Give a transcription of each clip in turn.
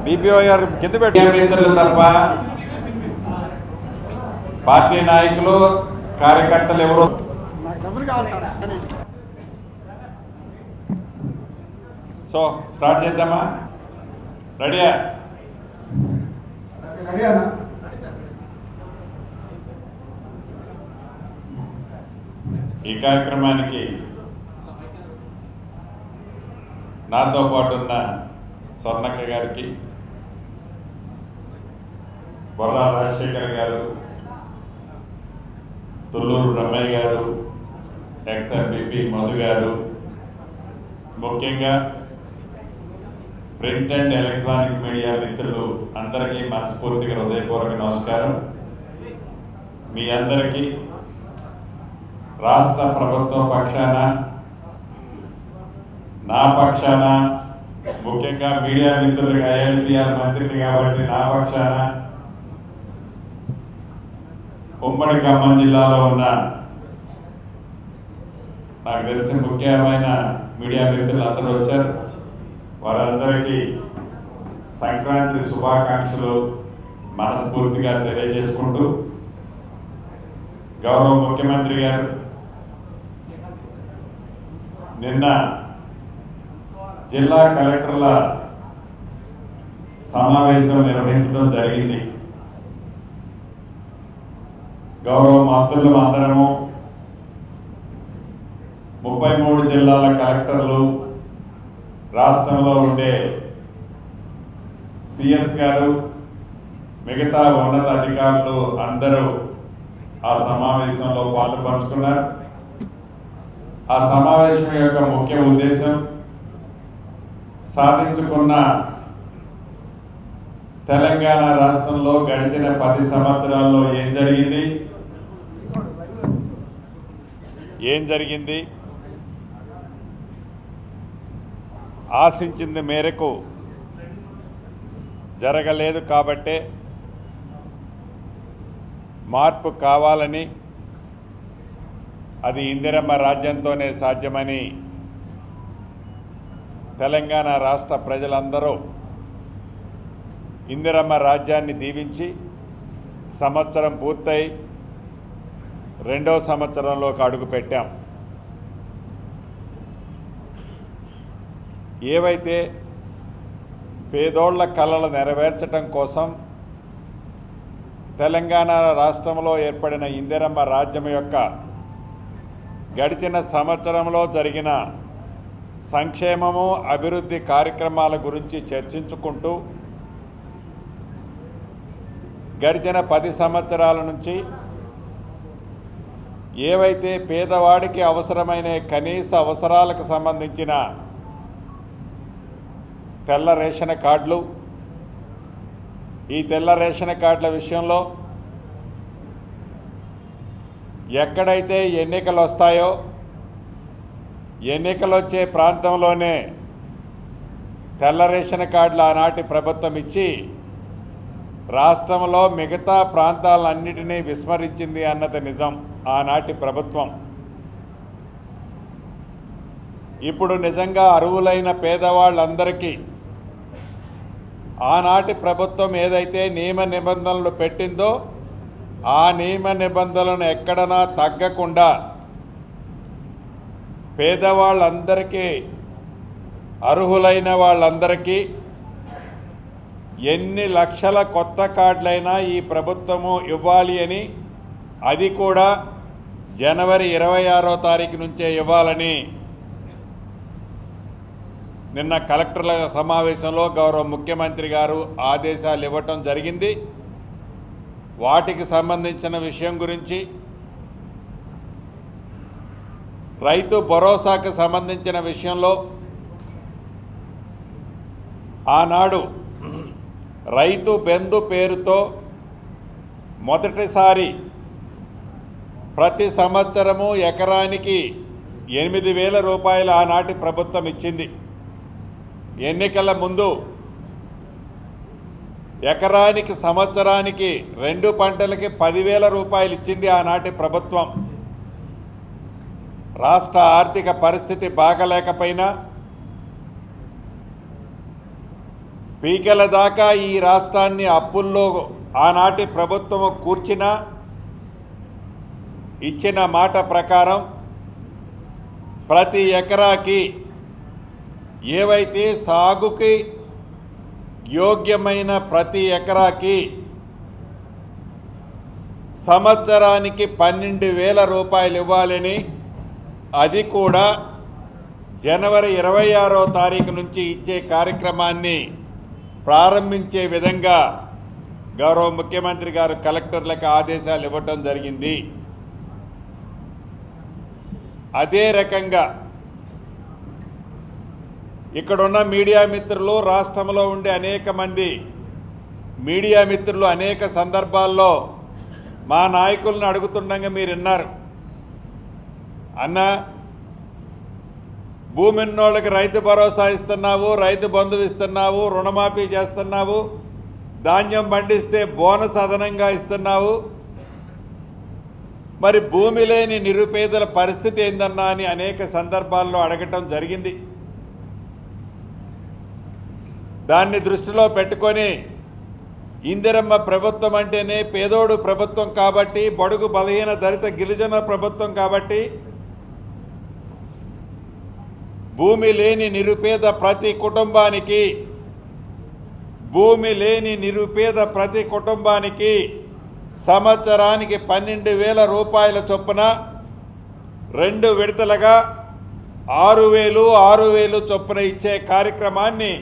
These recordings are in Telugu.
డిపిఓ గారు కింద పెట్టిన తప్ప పార్టీ నాయకులు కార్యకర్తలు ఎవరు సో స్టార్ట్ చేద్దామా? రెడీయా? ఈ కార్యక్రమానికి నాతో పాటు ఉన్న స్వర్ణక్క గారికి, బొర్రా రాజశేఖర్ గారు, తుల్లూరు రమయ్య గారు, ఎక్స్ఎంపీ మధు గారు, ముఖ్యంగా ప్రింట్ అండ్ ఎలక్ట్రానిక్ మీడియా మిత్రులు అందరికీ మనస్ఫూర్తిగా హృదయపూర్వక నమస్కారం. మీ అందరికీ రాష్ట్ర ప్రభుత్వ పక్షాన, నా పక్షాన, ముఖ్యంగా మీడియా మిత్రులుగా ఐఎన్టీఆర్ మంత్రిని కాబట్టి నా పక్షాన, ఉమ్మడి ఖమ్మం జిల్లాలో ఉన్న నాకు తెలిసిన ముఖ్యమైన మీడియా మిత్రులు అందరూ వచ్చారు. వారందరికీ సంక్రాంతి శుభాకాంక్షలు మనస్ఫూర్తిగా తెలియజేసుకుంటూ, గౌరవ ముఖ్యమంత్రి గారు నిన్న జిల్లా కలెక్టర్ల సమావేశం నిర్వహించడం జరిగింది. గౌరవ మంత్రులు అందరము 33 జిల్లాల కలెక్టర్లు, రాష్ట్రంలో ఉండే సిఎస్ గారు, మిగతా ఉన్నత అధికారులు అందరూ ఆ సమావేశంలో పాల్పంచుకున్నారు. ఆ సమావేశం యొక్క ముఖ్య ఉద్దేశం సాధించుకున్న తెలంగాణ రాష్ట్రంలో గడిచిన 10 సంవత్సరాల్లో ఏం జరిగింది, ఆశించింది మేరకు జరగలేదు కాబట్టే మార్పు కావాలని, అది ఇందిరమ్మ రాజ్యంతోనే సాధ్యమని తెలంగాణ రాష్ట్ర ప్రజలందరూ ఇందిరమ్మ రాజ్యాన్ని దీవించి సంవత్సరం పూర్తయి 2వ సంవత్సరంలోకి అడుగుపెట్టాం. ఏవైతే పేదోళ్ల కలలు నెరవేర్చడం కోసం తెలంగాణ రాష్ట్రంలో ఏర్పడిన ఇందిరమ్మ రాజ్యం యొక్క గడిచిన సంవత్సరంలో జరిగిన సంక్షేమము, అభివృద్ధి కార్యక్రమాల గురించి చర్చించుకుంటూ గడిచిన 10 సంవత్సరాల నుంచి ఏవైతే పేదవాడికి అవసరమైన కనీస అవసరాలకు సంబంధించిన తెల్ల రేషన్ కార్డులు, ఈ తెల్ల రేషన్ కార్డుల విషయంలో ఎక్కడైతే ఎన్నికలు వస్తాయో ఎన్నికలు వచ్చే ప్రాంతంలోనే తెల్ల రేషన్ కార్డులు ఆనాటి ప్రభుత్వం ఇచ్చి రాష్ట్రంలో మిగతా ప్రాంతాలన్నిటినీ విస్మరించింది అన్నది నిజం. ఆనాటి ప్రభుత్వం ఇప్పుడు నిజంగా అర్హులైన పేదవాళ్ళందరికీ ఆనాటి ప్రభుత్వం ఏదైతే నియమ నిబంధనలు పెట్టిందో ఆ నియమ నిబంధనలను ఎక్కడనా తగ్గకుండా పేదవాళ్ళందరికీ, అర్హులైన వాళ్ళందరికీ ఎన్ని లక్షల కొత్త కార్డులైనా ఈ ప్రభుత్వము ఇవ్వాలి అని, అది కూడా జనవరి 26వ తారీఖు నుంచే ఇవ్వాలని నిన్న కలెక్టర్ల సమావేశంలో గౌరవ ముఖ్యమంత్రి గారు ఆదేశాలు ఇవ్వటం జరిగింది. వాటికి సంబంధించిన విషయం గురించి, రైతు భరోసాకు సంబంధించిన విషయంలో ఆనాడు రైతు బంధు పేరుతో మొదటిసారి ప్రతి సంవత్సరము ఎకరానికి 8,000 రూపాయలు ఆనాటి ప్రభుత్వం ఇచ్చింది. ఎన్నికల ముందు ఎకరానికి సంవత్సరానికి 2 పంటలకి 10,000 రూపాయలు ఇచ్చింది ఆనాటి ప్రభుత్వం. రాష్ట్ర ఆర్థిక పరిస్థితి బాగలేకపోయినా పీకల దాకా ఈ రాష్ట్రాన్ని అప్పుల్లో ఆనాటి ప్రభుత్వం కూర్చిన ఇచ్చిన మాట ప్రకారం ప్రతి ఎకరాకి ఏవైతే సాగుకి యోగ్యమైన ప్రతి ఎకరాకి సంవత్సరానికి 12,000 రూపాయలు ఇవ్వాలని, అది కూడా జనవరి 26వ తారీఖు నుంచి ఇచ్చే కార్యక్రమాన్ని ప్రారంభించే విధంగా గౌరవ ముఖ్యమంత్రి గారు కలెక్టర్లకు ఆదేశాలు ఇవ్వటం జరిగింది. అదే రకంగా ఇక్కడున్న మీడియా మిత్రులు, రాష్ట్రంలో ఉండే అనేక మంది మీడియా మిత్రులు అనేక సందర్భాల్లో మా నాయకులను అడుగుతుండగా మీరు విన్నారు, అన్న భూమి ఉన్నోళ్ళకి రైతు భరోసా ఇస్తున్నావు, రైతు బంధు ఇస్తున్నావు, రుణమాఫీ చేస్తున్నావు, ధాన్యం పండిస్తే బోనస్ అదనంగా ఇస్తున్నావు, మరి భూమి లేని నిరుపేదల పరిస్థితి ఏందన్నా అని అనేక సందర్భాల్లో అడగటం జరిగింది. దాన్ని దృష్టిలో పెట్టుకొని ఇందిరమ్మ ప్రభుత్వం అంటేనే పేదోడు ప్రభుత్వం కాబట్టి, బడుగు బలహీన దళిత గిరిజన ప్రభుత్వం కాబట్టి భూమి లేని నిరుపేద ప్రతి కుటుంబానికి సంవత్సరానికి 12,000 రూపాయల చొప్పున 2 విడతలుగా 6,000 చొప్పున ఇచ్చే కార్యక్రమాన్ని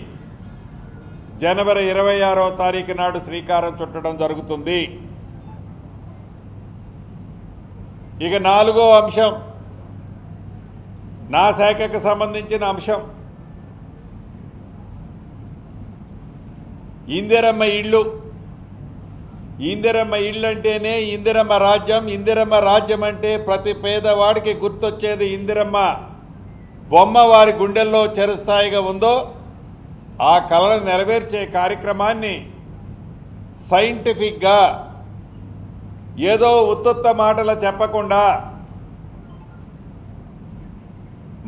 జనవరి 26వ తారీఖు నాడు శ్రీకారం చుట్టడం జరుగుతుంది. ఇక 4వ అంశం నా శాఖకు సంబంధించిన అంశం, ఇందిరమ్మ ఇళ్ళు. ఇందిరమ్మ ఇళ్ళు అంటేనే ఇందిరమ్మ రాజ్యం. ఇందిరమ్మ రాజ్యం అంటే ప్రతి పేదవాడికి గుర్తొచ్చేది ఇందిరమ్మ బొమ్మ వారి గుండెల్లో చిరస్థాయిగా ఉందో ఆ కళను నెరవేర్చే కార్యక్రమాన్ని సైంటిఫిక్గా ఏదో ఉత్తుత్త మాటలు చెప్పకుండా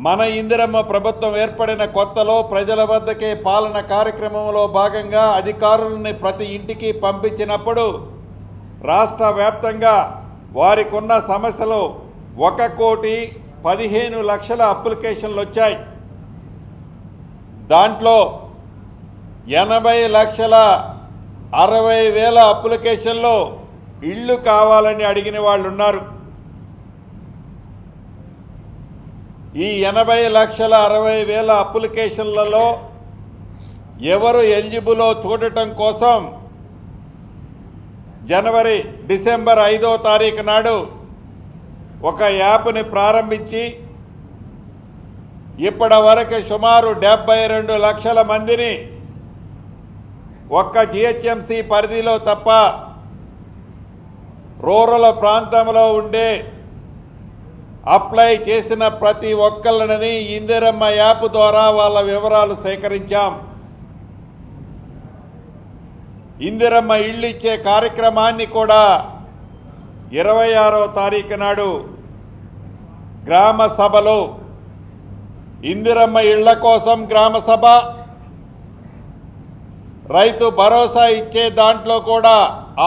మన ఇందిరమ్మ ప్రభుత్వం ఏర్పడిన కొత్తలో ప్రజల వద్దకే పాలన కార్యక్రమంలో భాగంగా అధికారులని ప్రతి ఇంటికి పంపించినప్పుడు రాష్ట్ర వ్యాప్తంగా వారికి ఉన్న సమస్యలు 1,15,00,000 అప్లికేషన్లు వచ్చాయి. దాంట్లో 80,60,000 అప్లికేషన్లో ఇళ్ళు కావాలని అడిగిన వాళ్ళు ఉన్నారు. ఈ 80,60,000 అప్లికేషన్లలో ఎవరు ఎలిజిబులో చూడటం కోసం డిసెంబర్ 5వ తారీఖు నాడు ఒక యాప్ని ప్రారంభించి ఇప్పటి వరకు సుమారు 72 లక్షల మందిని ఒక్క జిహెచ్ఎంసీ పరిధిలో తప్ప రూరల్ ప్రాంతంలో ఉండే అప్లై చేసిన ప్రతి ఒక్కళ్ళని ఇందిరమ్మ యాప్ ద్వారా వాళ్ళ వివరాలు సేకరించాం. ఇందిరమ్మ ఇళ్ళు ఇచ్చే కార్యక్రమాన్ని కూడా 26వ తారీఖు నాడు గ్రామ సభలో ఇందిరమ్మ ఇళ్ల కోసం గ్రామ సభ, రైతు భరోసా ఇచ్చే దాంట్లో కూడా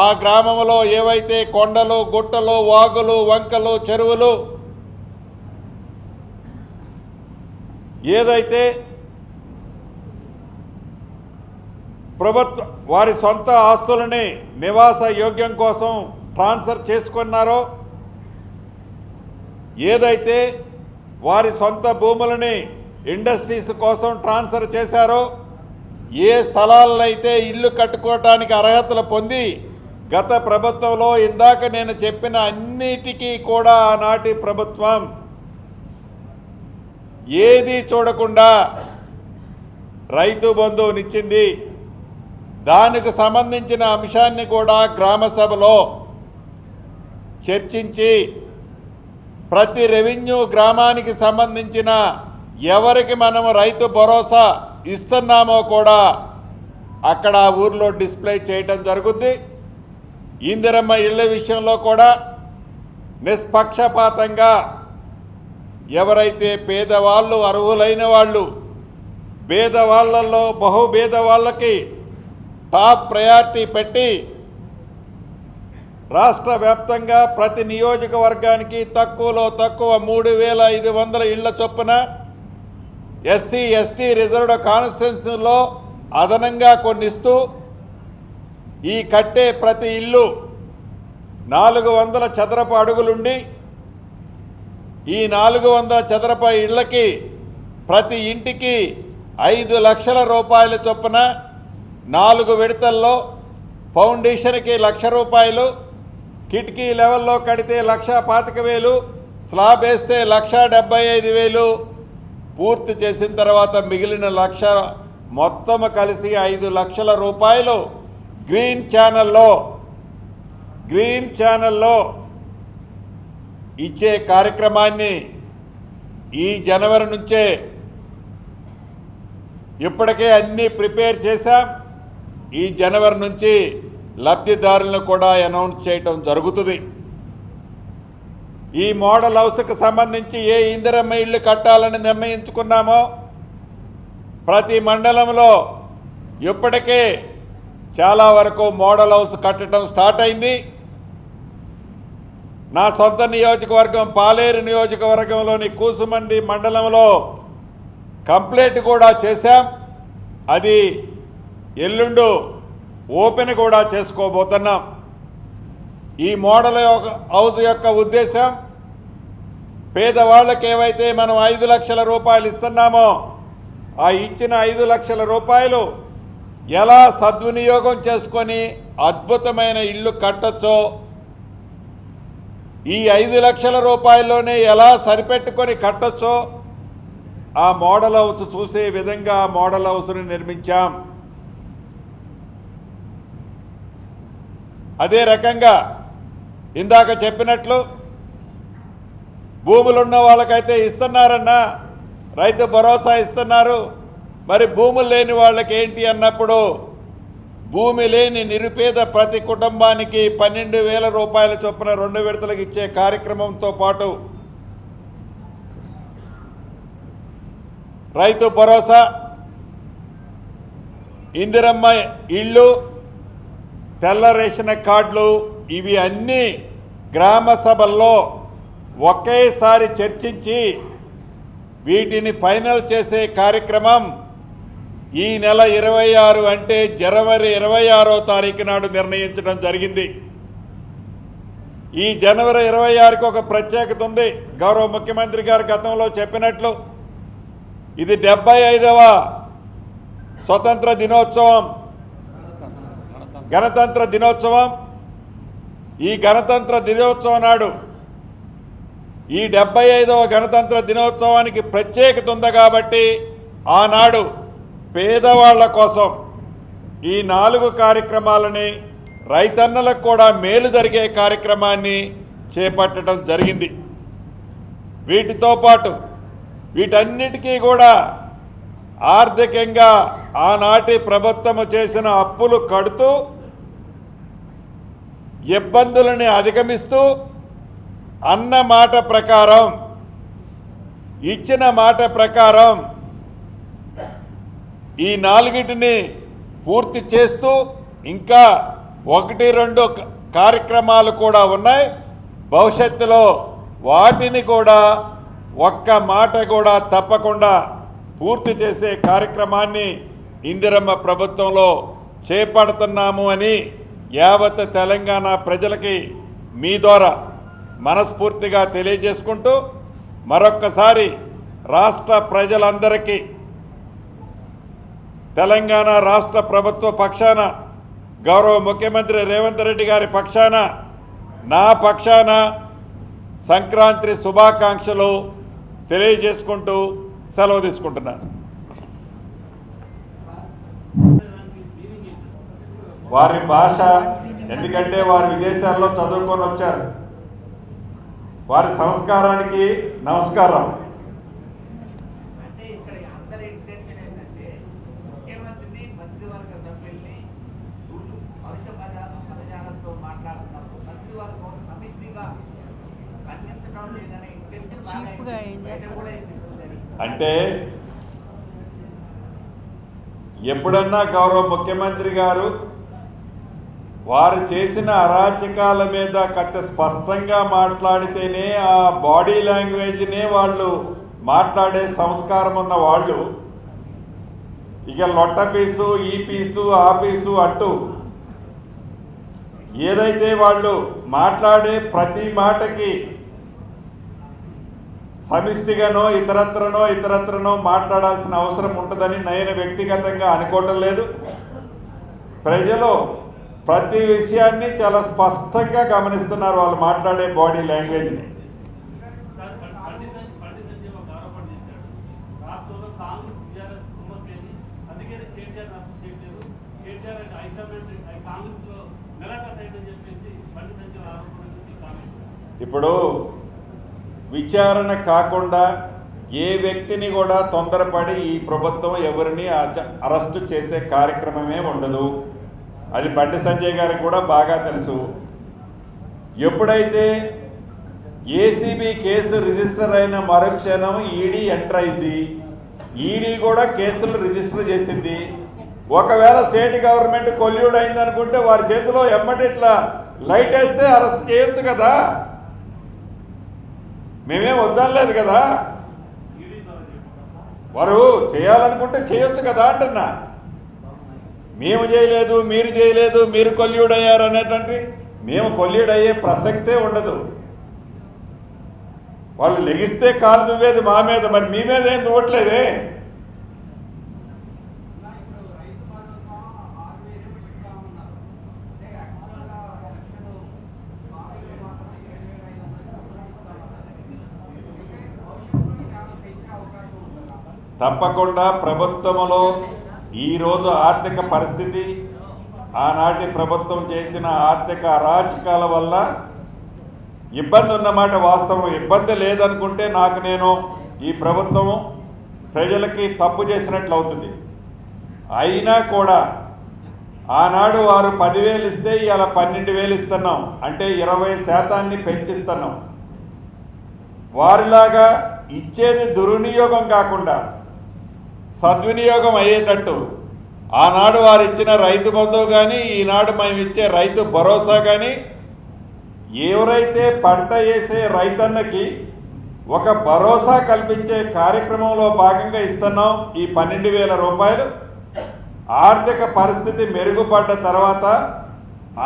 ఆ గ్రామంలో ఏవైతే కొండలు, గుట్టలు, వాగులు, వంకలు, చెరువులు ఏదైతే ప్రభుత్వ వారి సొంత ఆస్తులని నివాస యోగ్యం కోసం ట్రాన్స్ఫర్ చేసుకున్నారో, ఏదైతే వారి సొంత భూములని ఇండస్ట్రీస్ కోసం ట్రాన్స్ఫర్ చేశారో, ఏ స్థలాలనైతే ఇల్లు కట్టుకోవటానికి అర్హతలు పొంది గత ప్రభుత్వంలో ఇందాక నేను చెప్పిన అన్నిటికీ కూడా ఆనాటి ప్రభుత్వం ఏది చూడకుండా రైతు బంధువునిచ్చింది. దానికి సంబంధించిన అంశాన్ని కూడా గ్రామ సభలో చర్చించి ప్రతి రెవెన్యూ గ్రామానికి సంబంధించిన ఎవరికి మనము రైతు భరోసా ఇస్తున్నామో కూడా అక్కడ ఆ ఊర్లో డిస్ప్లే చేయటం జరుగుద్ది. ఇందిరమ్మ ఇళ్ళ విషయంలో కూడా నిష్పక్షపాతంగా ఎవరైతే పేదవాళ్ళు, అర్హులైన వాళ్ళు, పేదవాళ్ళల్లో బహుభేద వాళ్ళకి టాప్ ప్రయారిటీ పెట్టి రాష్ట్ర వ్యాప్తంగా ప్రతి నియోజకవర్గానికి తక్కువలో తక్కువ 3,500 ఇళ్ల చొప్పున ఎస్సీ ఎస్టీ రిజర్వ్డ్ కాన్స్టిట్యున్సీలో అదనంగా కొన్ని ఇస్తూ ఈ కట్టే ప్రతి ఇల్లు 400 చదరపు అడుగులుండి ఈ 400 చదరపు ఇళ్లకి ప్రతి ఇంటికి 5 లక్షల రూపాయల చొప్పున 4 విడతల్లో ఫౌండేషన్కి 1,00,000 రూపాయలు, కిటికీ లెవెల్లో కడితే 1,25,000, స్లాబ్ వేస్తే 1,75,000 పూర్తి చేసిన తర్వాత మిగిలిన 1,00,000 మొత్తం కలిసి 5 లక్షల రూపాయలు గ్రీన్ ఛానల్లో ఇచ్చే కార్యక్రమాన్ని ఈ జనవరి నుంచే ఇప్పటికే అన్నీ ప్రిపేర్ చేశాం. ఈ జనవరి నుంచి లబ్ధిదారులను కూడా అనౌన్స్ చేయటం జరుగుతుంది. ఈ మోడల్ హౌస్కు సంబంధించి ఏ ఇందిరమ్మ ఇళ్ళు కట్టాలని నిర్ణయించుకున్నామో ప్రతి మండలంలో ఇప్పటికే చాలా వరకు మోడల్ హౌస్ కట్టడం స్టార్ట్ అయింది. నా సొంత నియోజకవర్గం పాలేరు నియోజకవర్గంలోని కూసుమండి మండలంలో కంప్లీట్ కూడా చేశాం. అది ఎల్లుండు ఓపెన్ కూడా చేసుకోబోతున్నాం. ఈ మోడల్ హౌస్ యొక్క ఉద్దేశం పేదవాళ్ళకి ఏవైతే మనం 5 లక్షల రూపాయలు ఇస్తున్నామో ఆ ఇచ్చిన 5 లక్షల రూపాయలు ఎలా సద్వినియోగం చేసుకొని అద్భుతమైన ఇల్లు కట్టొచ్చో, ఈ 5 లక్షల రూపాయల్లోనే ఎలా సరిపెట్టుకొని కట్టొచ్చో ఆ మోడల్ హౌస్ చూసే విధంగా మోడల్ హౌస్ని నిర్మించాం. అదే రకంగా ఇందాక చెప్పినట్లు భూములున్న వాళ్ళకైతే ఇస్తున్నారన్నా, రైతు భరోసా ఇస్తున్నారు. మరి భూములు లేని వాళ్ళకి ఏంటి అన్నప్పుడు భూమి లేని నిరుపేద ప్రతి కుటుంబానికి 12,000 రూపాయల చొప్పున 2 విడతలకు ఇచ్చే కార్యక్రమంతో పాటు రైతు భరోసా, ఇందిరమ్మ ఇళ్ళు, తెల్ల రేషన్ కార్డులు ఇవి అన్నీ గ్రామ సభల్లో ఒకేసారి చర్చించి వీటిని ఫైనల్ చేసే కార్యక్రమం ఈ నెల 26 అంటే జనవరి 26వ తారీఖు నాడు నిర్ణయించడం జరిగింది. ఈ జనవరి 26కి ఒక ప్రత్యేకత ఉంది. గౌరవ ముఖ్యమంత్రి గారు గతంలో చెప్పినట్లు ఇది 75వ స్వతంత్ర దినోత్సవం, గణతంత్ర దినోత్సవం. ఈ గణతంత్ర దినోత్సవం నాడు ఈ 75వ గణతంత్ర దినోత్సవానికి ప్రత్యేకత ఉంది కాబట్టి ఆనాడు పేదవాళ్ల కోసం ఈ 4 కార్యక్రమాలని రైతన్నలకు కూడా మేలు జరిగే కార్యక్రమాన్ని చేపట్టడం జరిగింది. వీటితో పాటు వీటన్నిటికీ కూడా ఆర్థికంగా ఆనాటి ప్రభుత్వము చేసిన అప్పులు కడుతూ ఇబ్బందులని అధిగమిస్తూ అన్న మాట ప్రకారం ఇచ్చిన మాట ప్రకారం ఈ 4టిని పూర్తి చేస్తూ ఇంకా 1-2 కార్యక్రమాలు కూడా ఉన్నాయి. భవిష్యత్తులో వాటిని కూడా ఒక్క మాట కూడా తప్పకుండా పూర్తి చేసే కార్యక్రమాన్ని ఇందిరమ్మ ప్రభుత్వంలో చేపడుతున్నాము అని యావత్ తెలంగాణ ప్రజలకి మీ ద్వారా మనస్ఫూర్తిగా తెలియజేసుకుంటూ మరొక్కసారి రాష్ట్ర ప్రజలందరికీ తెలంగాణ రాష్ట్ర ప్రభుత్వ పక్షాన గౌరవ ముఖ్యమంత్రి రేవంత్ రెడ్డి గారి పక్షాన నా పక్షాన సంక్రాంతి శుభాకాంక్షలు తెలియజేసుకుంటూ సెలవు తీసుకుంటున్నాను. వారి భాష, ఎందుకంటే వారు విదేశాల్లో చదువుకొని వచ్చారు, వారి సంస్కారానికి నమస్కారం. అంటే ఎప్పుడన్నా గౌరవ ముఖ్యమంత్రి గారు వారు చేసిన అరాచకాల మీద కత్తి స్పష్టంగా మాట్లాడితేనే ఆ బాడీ లాంగ్వేజ్నే వాళ్ళు మాట్లాడే సంస్కారం ఉన్న వాళ్ళు ఇక లొట్ట పీసు ఈ పీసు ఆ పీసు అంటూ ఏదైతే వాళ్ళు మాట్లాడే ప్రతి మాటకి సమిష్టిగానో ఇతరత్రనో మాట్లాడాల్సిన అవసరం ఉంటుందని నేను వ్యక్తిగతంగా అనుకోవటం లేదు. ప్రజలు ప్రతి విషయాన్ని చాలా స్పష్టంగా గమనిస్తున్నారు వాళ్ళు మాట్లాడే బాడీ లాంగ్వేజ్ని. ఇప్పుడు విచారణ కాకుండా ఏ వ్యక్తిని కూడా తొందరపడి ఈ ప్రభుత్వం ఎవరిని అరెస్టు చేసే కార్యక్రమమే ఉండదు. అది బండి సంజయ్ గారికి కూడా బాగా తెలుసు. ఎప్పుడైతే ఏసీబీ కేసు రిజిస్టర్ అయిన మరుక్షణం ఈడీ ఎంటర్ అయింది. ఈడీ కూడా కేసులు రిజిస్టర్ చేసింది. ఒకవేళ స్టేట్ గవర్నమెంట్ కొల్యూడ్ అయిందనుకుంటే వారి చేతిలో ఎమ్మటి ఇట్లా లైట్ వేస్తే అరెస్ట్ చేయొచ్చు కదా. మేమేం వద్దనలేదు కదా. వారు చేయాలనుకుంటే చేయొచ్చు కదా అంటున్నా. మేము చేయలేదు, మీరు చేయలేదు, మీరు కొల్యూడ్ అయ్యారు అనేటువంటి మేము కొల్యూడ్ అయ్యే ప్రసక్తే ఉండదు. వాళ్ళు లెగిస్తే కాలు దువ్వేది మా మీద, మరి మీ మీద ఏం దువ్వట్లేదే. తప్పకుండా ప్రభుత్వంలో ఈరోజు ఆర్థిక పరిస్థితి ఆనాటి ప్రభుత్వం చేసిన ఆర్థిక అరాచకాల వల్ల ఇబ్బంది ఉన్నమాట వాస్తవం. ఇబ్బంది లేదనుకుంటే నేను ఈ ప్రభుత్వం ప్రజలకి తప్పు చేసినట్లు అవుతుంది. అయినా కూడా ఆనాడు వారు 10,000 ఇస్తే ఇలా 12,000 ఇస్తున్నాం, అంటే 20% పెంచిస్తున్నాం. వారిలాగా ఇచ్చేది దుర్వినియోగం కాకుండా సద్వినియోగం అయ్యేటట్టు ఆనాడు వారు ఇచ్చిన రైతు బంధువు కానీ ఈనాడు మేము ఇచ్చే రైతు భరోసా కానీ ఎవరైతే పంట వేసే రైతన్నకి ఒక భరోసా కల్పించే కార్యక్రమంలో భాగంగా ఇస్తున్నాం. ఈ 12,000 రూపాయలు ఆర్థిక పరిస్థితి మెరుగుపడ్డ తర్వాత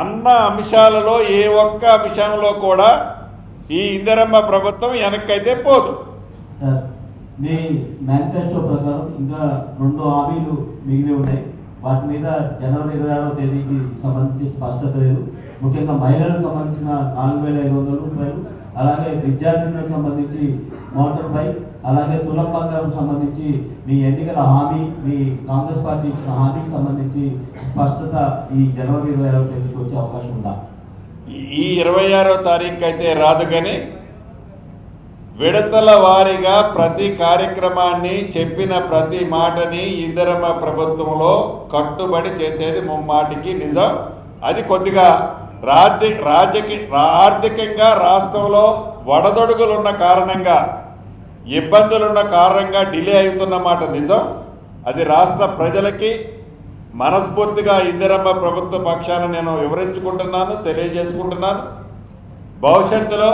అన్న అంశాలలో ఏ ఒక్క అంశంలో కూడా ఈ ఇందిరమ్మ ప్రభుత్వం వెనక్కైతే పోదు. మీ మేనిఫెస్టో ప్రకారం ఇంకా 2 హామీలు మిగిలి ఉన్నాయి. వాటి మీద జనవరి 26వ తేదీకి సంబంధించి స్పష్టత లేదు. ముఖ్యంగా మహిళలకు సంబంధించిన 4,500 రూపాయలు, అలాగే విద్యార్థులకు సంబంధించి మోటార్ బైక్, అలాగే తులం బంగారం సంబంధించి మీ ఎన్నికల హామీ, మీ కాంగ్రెస్ పార్టీ ఇచ్చిన హామీకి సంబంధించి స్పష్టత ఈ జనవరి 26వ తేదీకి వచ్చే అవకాశం ఉందా? ఈ 26వ తారీఖు అయితే రాదు, కానీ విడతల వారీగా ప్రతి కార్యక్రమాన్ని చెప్పిన ప్రతి మాటని ఇందిరమ్మ ప్రభుత్వంలో కట్టుబడి చేసేది ముమ్మాటికి నిజం. అది కొద్దిగా ఆర్థికంగా రాష్ట్రంలో వడదొడుగులున్న కారణంగా, ఇబ్బందులున్న కారణంగా డిలే అవుతున్నమాట నిజం. అది రాష్ట్ర ప్రజలకి మనస్ఫూర్తిగా ఇందిరమ్మ ప్రభుత్వ పక్షాన నేను వివరించుకుంటున్నాను, తెలియజేసుకుంటున్నాను. భవిష్యత్తులో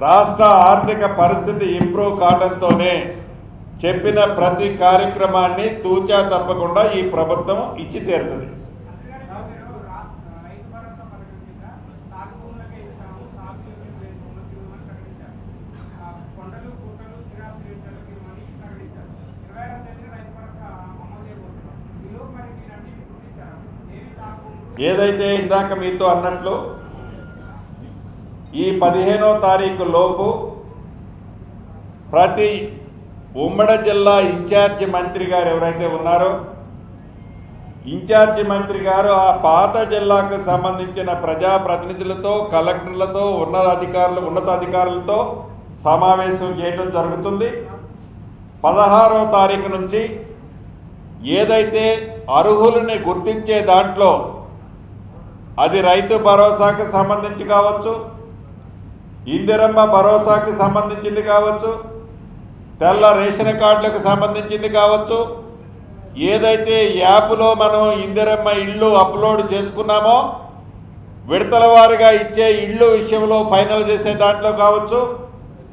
రాష్ట్ర ఆర్థిక పరిస్థితి ఇంప్రూవ్ కావడంతోనే చెప్పిన ప్రతి కార్యక్రమాన్ని తూచా తప్పకుండా ఈ ప్రభుత్వం ఇచ్చి తీరుతుంది. ఏదైతే ఇందాక మీతో అన్నట్లు ఈ 15వ తారీఖు లోపు ప్రతి ఉమ్మడి జిల్లా ఇన్ఛార్జి మంత్రి గారు ఎవరైతే ఉన్నారో ఇన్ఛార్జి మంత్రి గారు ఆ పాత జిల్లాకు సంబంధించిన ప్రజాప్రతినిధులతో, కలెక్టర్లతో, ఉన్నతాధికారులతో సమావేశం చేయడం జరుగుతుంది. 16వ తారీఖు నుంచి ఏదైతే అర్హులని గుర్తించే దాంట్లో అది రైతు భరోసాకు సంబంధించి కావచ్చు, ఇందిరమ్మ భరోసాకు సంబంధించింది కావచ్చు, తెల్ల రేషన్ కార్డులకు సంబంధించింది కావచ్చు, ఏదైతే యాప్లో మనం ఇందిరమ్మ ఇళ్ళు అప్లోడ్ చేసుకున్నామో విడతల వారీగా ఇచ్చే ఇళ్ళు విషయంలో ఫైనల్ చేసే దాంట్లో కావచ్చు,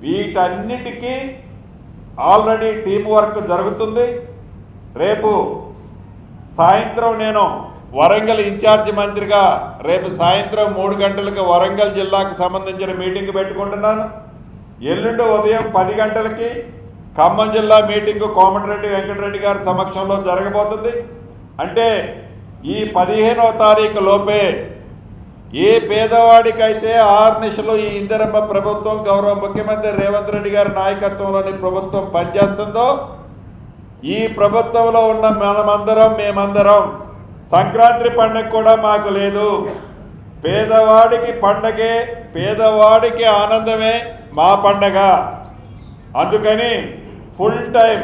వీటన్నిటికీ ఆల్రెడీ టీం వర్క్ జరుగుతుంది. రేపు సాయంత్రం నేను వరంగల్ ఇన్ఛార్జి మంత్రిగా రేపు సాయంత్రం 3 గంటలకు వరంగల్ జిల్లాకు సంబంధించిన మీటింగ్ పెట్టుకుంటున్నాను. ఎల్లుండి ఉదయం 10 గంటలకి ఖమ్మం జిల్లా మీటింగు కోమటిరెడ్డి వెంకటరెడ్డి గారి సమక్షంలో జరగబోతుంది. అంటే ఈ 15వ తారీఖు లోపే ఏ పేదవాడికైతే 6 నెలలు ఈ ఇందిరమ్మ ప్రభుత్వం గౌరవ ముఖ్యమంత్రి రేవంత్ రెడ్డి గారి నాయకత్వంలోని ప్రభుత్వం పనిచేస్తుందో, ఈ ప్రభుత్వంలో ఉన్న మేమందరం సంక్రాంతి పండుగ కూడా మాకు లేదు. పేదవాడికి పండగే, పేదవాడికి ఆనందమే మా పండగ. అందుకని ఫుల్ టైం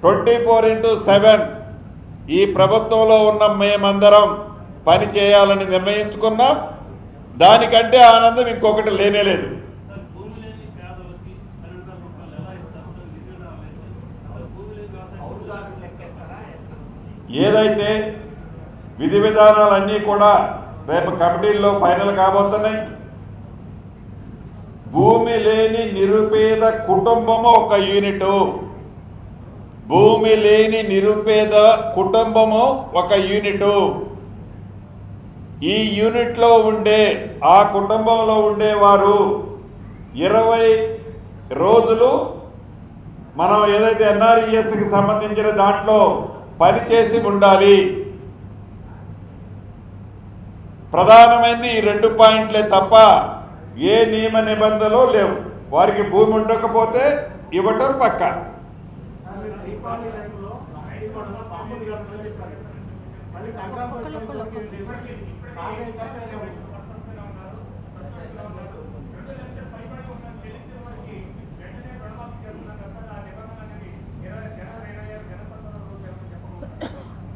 24/7 ఈ ప్రభుత్వంలో ఉన్న మేమందరం పని చేయాలని నిర్ణయించుకున్నాం. దానికంటే ఆనందం ఇంకొకటి లేనేలేదు. ఏదైతే విధి విధానాలన్నీ కూడా రేపు కమిటీల్లో ఫైనల్ కాబోతున్నాయి. భూమి లేని నిరుపేద కుటుంబము ఒక యూనిటు, భూమి లేని నిరుపేద కుటుంబము ఒక యూనిటు. ఈ యూనిట్లో ఉండే ఆ కుటుంబంలో ఉండేవారు 20 రోజులు మనం ఏదైతే ఎన్ఆర్ఈఎస్కి సంబంధించిన దాంట్లో పనిచేసి ఉండాలి. ప్రధానమైనది ఈ 2 పాయింట్లే తప్ప ఏ నియమ నిబంధనలు లేవు. వారికి భూమి ఉండకపోతే ఇవ్వటం పక్క.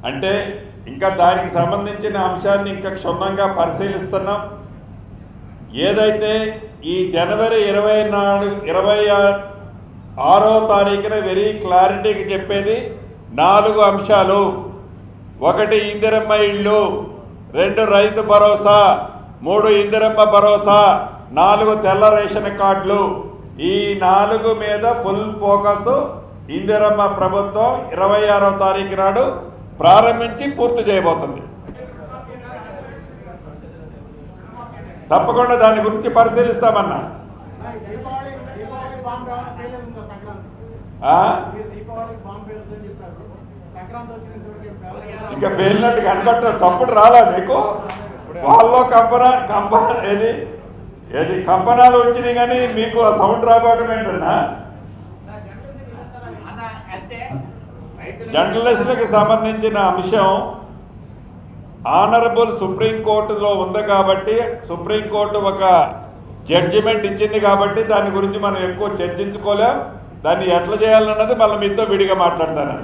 అంటే ఇంకా దానికి సంబంధించిన అంశాన్ని ఇంకా క్షుణ్ణంగా పరిశీలిస్తున్నాం. ఏదైతే ఈ జనవరి 26వ తారీఖున వెరీ క్లారిటీగా చెప్పేది 4 అంశాలు. 1 ఇందిరమ్మ ఇళ్ళు, 2 రైతు భరోసా, 3 ఇందిరమ్మ భరోసా, 4 తెల్ల రేషన్ కార్డులు. ఈ 4 మీద ఫుల్ ఫోకస్ ఇందిరమ్మ ప్రభుత్వం 26వ తారీఖు నాడు ప్రారంభించి పూర్తి చేయబోతుంది. తప్పకుండా దాని గురించి పరిశీలిస్తామన్నా. ఇంకా పేలినట్టు కనబట్ట తప్పుడు రాలా మీకు? వాళ్ళలో ఏది కంపనాలు వచ్చినాయి కానీ మీకు ఆ సౌండ్ రాబోవడం ఏంటన్నా? జర్నలిస్టులకు సంబంధించిన అంశం ఆనరబుల్ సుప్రీంకోర్టులో ఉంది కాబట్టి, సుప్రీంకోర్టు ఒక జడ్జిమెంట్ ఇచ్చింది కాబట్టి దాని గురించి మనం ఎక్కువ చర్చించుకోలేం. దాన్ని ఎట్లా చేయాలన్నది మళ్ళీ మీతో విడిగా మాట్లాడతాను.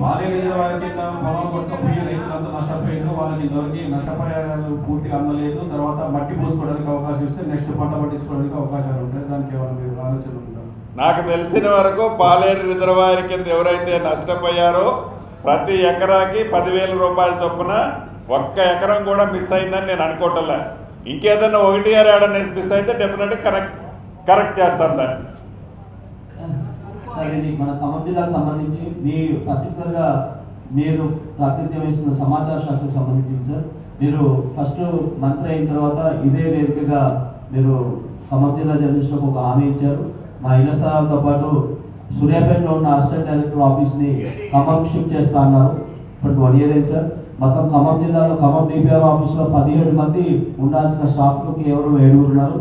వారికి పొలం కొట్టుకుపోయి రైతులంతా నష్టపోయారు. వాళ్ళకి ఇంతవరకు నష్టపరిహారాలు పూర్తిగా అందలేదు. తర్వాత మట్టి పోసుకోవడానికి అవకాశం ఇస్తే నెక్స్ట్ పంట పట్టించుకోవడానికి అవకాశాలు ఉంటాయి. దానికి ఏమైనా మీరు ఆలోచన ఉందా? నాకు తెలిసిన వరకు పాలేరు రిజర్వాయర్ కింద ఎవరైతే నష్టపోయారో ప్రతి ఎకరాకి 10,000 రూపాయల చొప్పున, 1 ఎకరం కూడా మిస్ అయిందని నేను అనుకోవట్లే. ఇంకేదన్నా 1 మిస్ అయితే డెఫినెట్గా కరెక్ట్ చేస్తాను దాన్ని. సార్, ఇది మన ఖమ్మం జిల్లాకు సంబంధించి పర్టికులర్గా మీరు ప్రాతినిధ్యం వేసిన సమాచార శాఖకు సంబంధించింది సార్. మీరు ఫస్ట్ మంత్రి అయిన తర్వాత ఇదే వేదికగా మీరు ఖమ్మం జిల్లా జర్నలిస్టులకు ఒక హామీ ఇచ్చారు. మా ఇళ్ల స్థలాలతో పాటు సూర్యాపేటలో ఉన్న అసిస్టెంట్ డైరెక్టర్ ఆఫీస్ని ఖమ్మం షిఫ్ట్ చేస్తా అన్నారు. ఇప్పుడు 1 year అయింది సార్. మొత్తం ఖమ్మం జిల్లాలో ఖమ్మం డిపిఆర్ ఆఫీస్లో 17 మంది ఉండాల్సిన స్టాఫ్లు కేవలం 7 ఉన్నారు.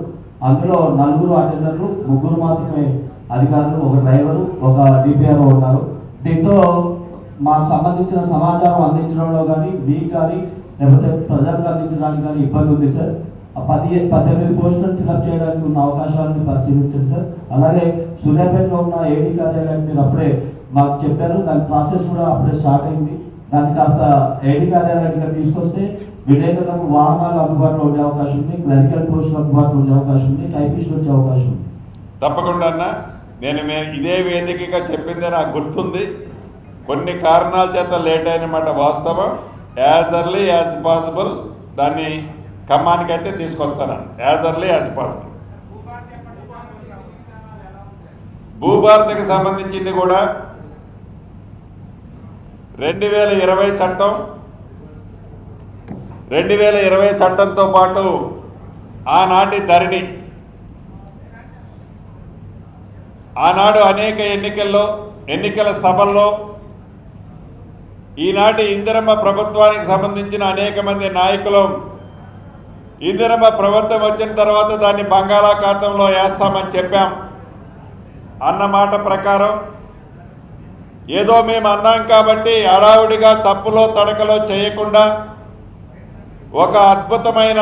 అందులో 4 అటెండర్లు, 3 మాత్రమే అధికారులు, 1 డ్రైవరు, 1 డిపిఆర్ ఉన్నారు. దీంతో మాకు సంబంధించిన సమాచారం అందించడంలో కానీ మీకు కానీ లేకపోతే ప్రజలకు అందించడానికి కానీ ఇబ్బంది ఉంది సార్. 18 పోస్టులను ఫిల్అప్ చేయడానికి ఉన్న అవకాశాలను పరిశీలించండి సార్. అలాగే సూర్యాపేటలో ఉన్న ఏడీ కార్యాలయాన్ని మీరు అప్పుడే మాకు చెప్పారు. దాని ప్రాసెస్ కూడా అప్పుడే స్టార్ట్ అయింది. దాన్ని కాస్త ఏడీ కార్యాలయానికి తీసుకొస్తే విలేకరులకు వాహనాలు అందుబాటులో ఉండే అవకాశం ఉంది, క్లరికల్ పోస్టులు అందుబాటులో ఉండే అవకాశం ఉంది, టైపిస్టులు వచ్చే అవకాశం ఉంది. తప్పకుండా అన్న నేను ఇదే వేదికగా చెప్పింది నాకు గుర్తుంది. కొన్ని కారణాల చేత లేట్ అయినమాట వాస్తవం. యాజ్ ఎర్లీ యాజ్ పాసిబుల్ దాన్ని ఖమ్మానికి అయితే తీసుకొస్తాను. As early as possible. భూభారతికి సంబంధించింది కూడా 2020 చట్టం, 2020 చట్టంతో పాటు ఆనాటి ధరణి, ఆనాడు అనేక ఎన్నికల సభల్లో ఈనాటి ఇందిరమ్మ ప్రభుత్వానికి సంబంధించిన అనేక మంది నాయకులు ఇందిరమ్మ ప్రభుత్వం వచ్చిన తర్వాత దాన్ని బంగాళాఖాతంలో వేస్తామని చెప్పాం. అన్నమాట ప్రకారం ఏదో మేము అన్నాం కాబట్టి హడావుడిగా తప్పులో తడకలో చేయకుండా ఒక అద్భుతమైన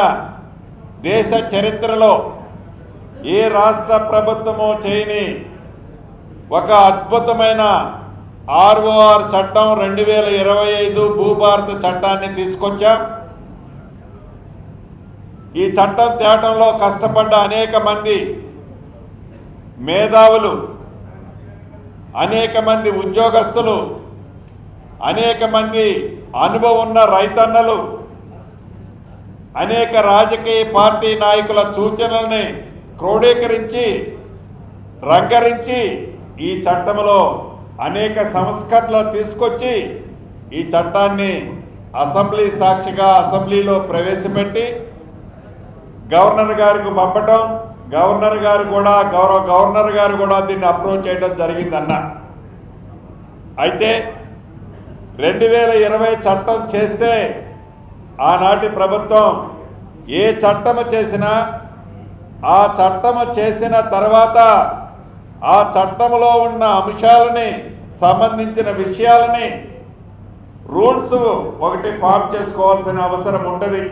దేశ చరిత్రలో ఏ రాష్ట్ర ప్రభుత్వమో చేయని ఒక అద్భుతమైన ROR చట్టం 2025 భూభారత చట్టాన్ని తీసుకొచ్చాం. ఈ చట్టం తేవడంలో కష్టపడ్డ అనేక మంది మేధావులు, అనేక మంది ఉద్యోగస్తులు, అనేక మంది అనుభవం ఉన్న రైతన్నలు, అనేక రాజకీయ పార్టీ నాయకుల సూచనల్ని క్రోడీకరించి రంగరించి ఈ చట్టంలో అనేక సంస్కరణలు తీసుకొచ్చి ఈ చట్టాన్ని అసెంబ్లీ సాక్షిగా అసెంబ్లీలో ప్రవేశపెట్టి గవర్నర్ గారికి పంపటం, గవర్నర్ గారు కూడా గౌరవ గవర్నర్ గారు కూడా దీన్ని అప్రూవ్ చేయడం జరిగిందన్న. అయితే 2020 చట్టం చేస్తే ఆనాటి ప్రభుత్వం ఏ చట్టము చేసినా ఆ చట్టము చేసిన తర్వాత ఆ చట్టంలో ఉన్న అంశాలని సంబంధించిన విషయాలని రూల్స్ ఒకటి ఫామ్ చేసుకోవాల్సిన అవసరం ఉంటుంది.